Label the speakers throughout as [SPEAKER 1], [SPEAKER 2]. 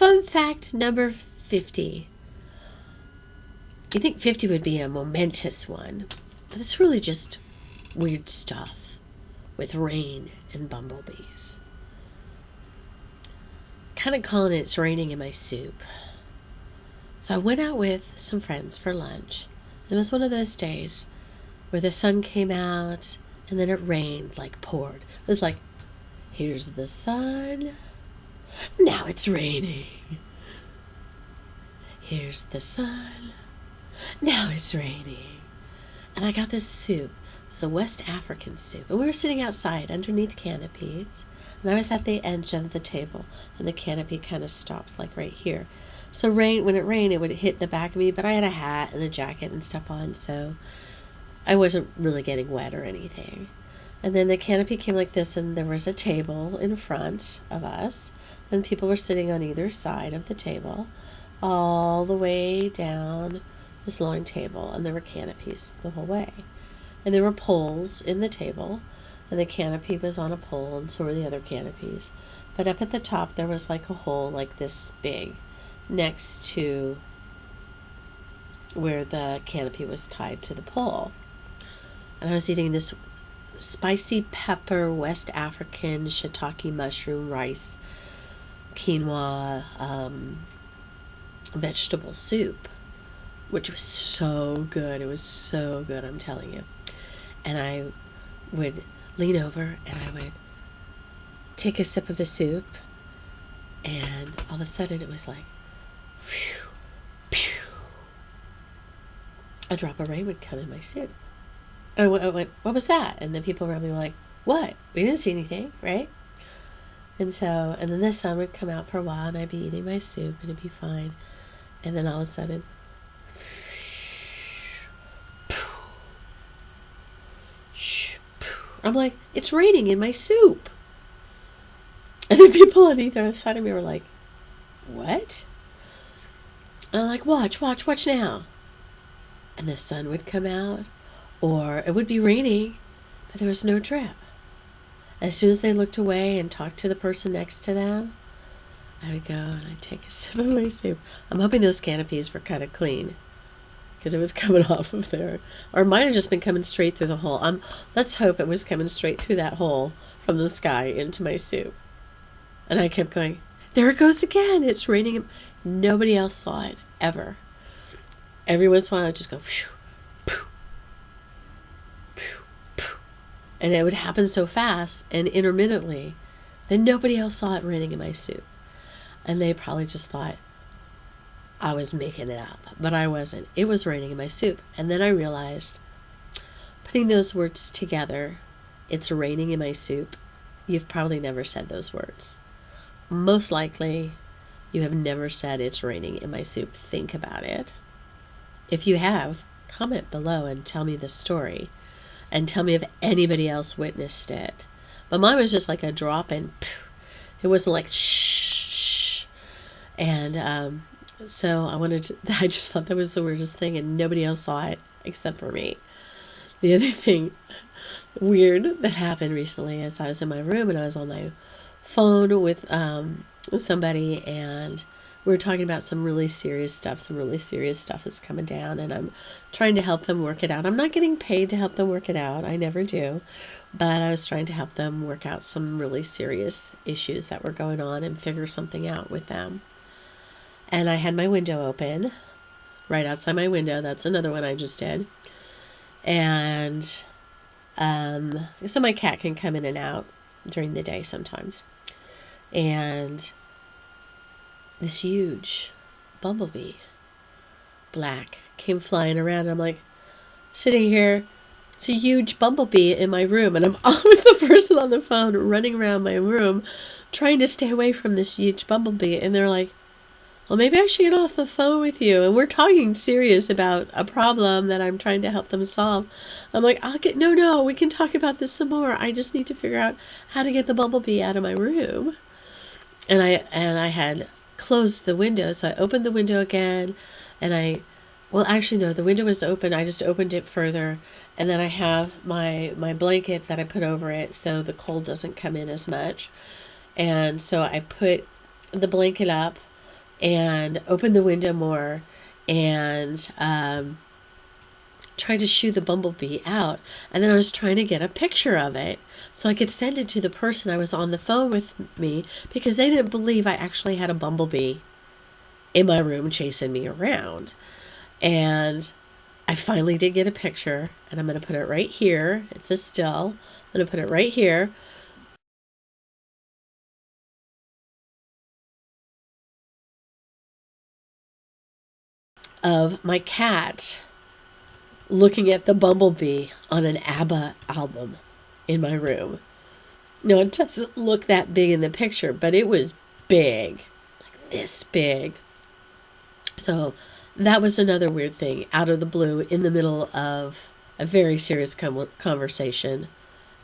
[SPEAKER 1] Fun fact number 50. You think 50 would be a momentous one, but it's really just weird stuff with rain and bumblebees. Kind of calling it It's Raining in My Soup. So I went out with some friends for lunch. It was one of those days where the sun came out and then it rained, like poured. It was like, here's the sun, now it's raining. Here's the sun, now it's raining. And I got this soup. It was a West African soup. And we were sitting outside underneath canopies. And I was at the edge of the table. And the canopy kind of stopped, like right here. So when it rained, it would hit the back of me. But I had a hat and a jacket and stuff on. So I wasn't really getting wet or anything. And then the canopy came like this. And there was a table in front of us. And people were sitting on either side of the table. All the way down this long table, and there were canopies the whole way. And there were poles in the table, and the canopy was on a pole, and so were the other canopies. But up at the top, there was like a hole like this big next to where the canopy was tied to the pole. And I was eating this spicy pepper West African shiitake mushroom rice quinoa vegetable soup, which was so good. It was so good, I'm telling you. And I would lean over and I would take a sip of the soup, and all of a sudden it was like, phew, phew. A drop of rain would come in my soup. I went, what was that? And then people around me were like, what? We didn't see anything, right? And then the sun would come out for a while, and I'd be eating my soup, and it'd be fine. And then all of a sudden, I'm like, it's raining in my soup. And then people on either side of me were like, what? And I'm like, watch now. And the sun would come out, or it would be raining, but there was no drip. As soon as they looked away and talked to the person next to them, I would go and I'd take a sip of my soup. I'm hoping those canopies were kind of clean, because it was coming off of there. Or it might have just been coming straight through the hole. Let's hope it was coming straight through that hole from the sky into my soup. And I kept going, there it goes again. It's raining. Nobody else saw it, ever. Every once in a while, I'd just go, phew, phew, phew, phew. And it would happen so fast and intermittently that nobody else saw it raining in my soup. And they probably just thought I was making it up, but I wasn't. It was raining in my soup. And then I realized, putting those words together, it's raining in my soup, you've probably never said those words. Most likely, you have never said it's raining in my soup. Think about it. If you have, comment below and tell me the story. And tell me if anybody else witnessed it. But mine was just like a drop and it wasn't like shh. And so I just thought that was the weirdest thing, and nobody else saw it except for me. The other thing weird that happened recently is I was in my room and I was on my phone with somebody, and we were talking about some really serious stuff. Some really serious stuff is coming down, and I'm trying to help them work it out. I'm not getting paid to help them work it out. I never do. But I was trying to help them work out some really serious issues that were going on and figure something out with them. And I had my window open, right outside my window. That's another one I just did. And so my cat can come in and out during the day sometimes. And this huge bumblebee, black, came flying around. I'm like, sitting here, it's a huge bumblebee in my room, and I'm all with the person on the phone running around my room trying to stay away from this huge bumblebee. And they're like, well, maybe I should get off the phone with you. And we're talking serious about a problem that I'm trying to help them solve. I'm like, no, we can talk about this some more. I just need to figure out how to get the bumblebee out of my room. And I had closed the window, so I opened the window again, and the window was open. I just opened it further, and then I have my blanket that I put over it so the cold doesn't come in as much. And so I put the blanket up and opened the window more and tried to shoo the bumblebee out. And then I was trying to get a picture of it so I could send it to the person I was on the phone with me, because they didn't believe I actually had a bumblebee in my room chasing me around. And I finally did get a picture, and I'm going to put it right here. It's a still. I'm going to put it right here. Of my cat looking at the bumblebee on an ABBA album in my room. No, it doesn't look that big in the picture, but it was big, like this big. So that was another weird thing, out of the blue, in the middle of a very serious conversation.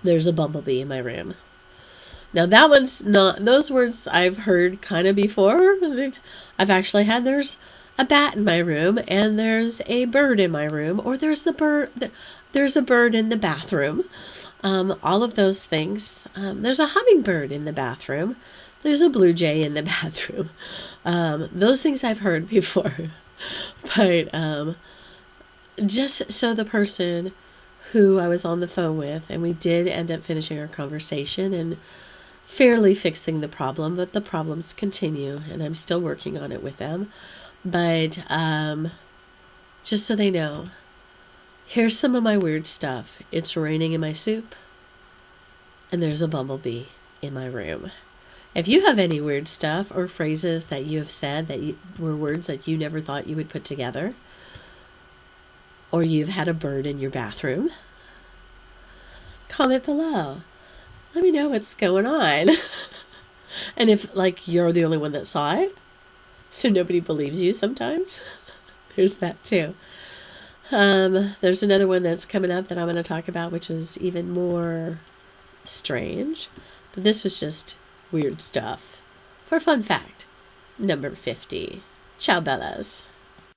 [SPEAKER 1] There's a bumblebee in my room. Now that one's not, those words I've heard kind of before. I've actually had, there's a bat in my room, and there's a bird in my room, or there's a bird in the bathroom. All of those things. There's a hummingbird in the bathroom. There's a blue jay in the bathroom. Those things I've heard before. But just so the person who I was on the phone with, and we did end up finishing our conversation and fairly fixing the problem, but the problems continue, and I'm still working on it with them. But just so they know, here's some of my weird stuff. It's raining in my soup, and there's a bumblebee in my room. If you have any weird stuff or phrases that you have said that were words that you never thought you would put together, or you've had a bird in your bathroom, comment below. Let me know what's going on. And if, like, you're the only one that saw it, so nobody believes you sometimes, there's that too. There's another one that's coming up that I'm going to talk about, which is even more strange. But this was just weird stuff for fun fact number 50. Ciao, Bellas.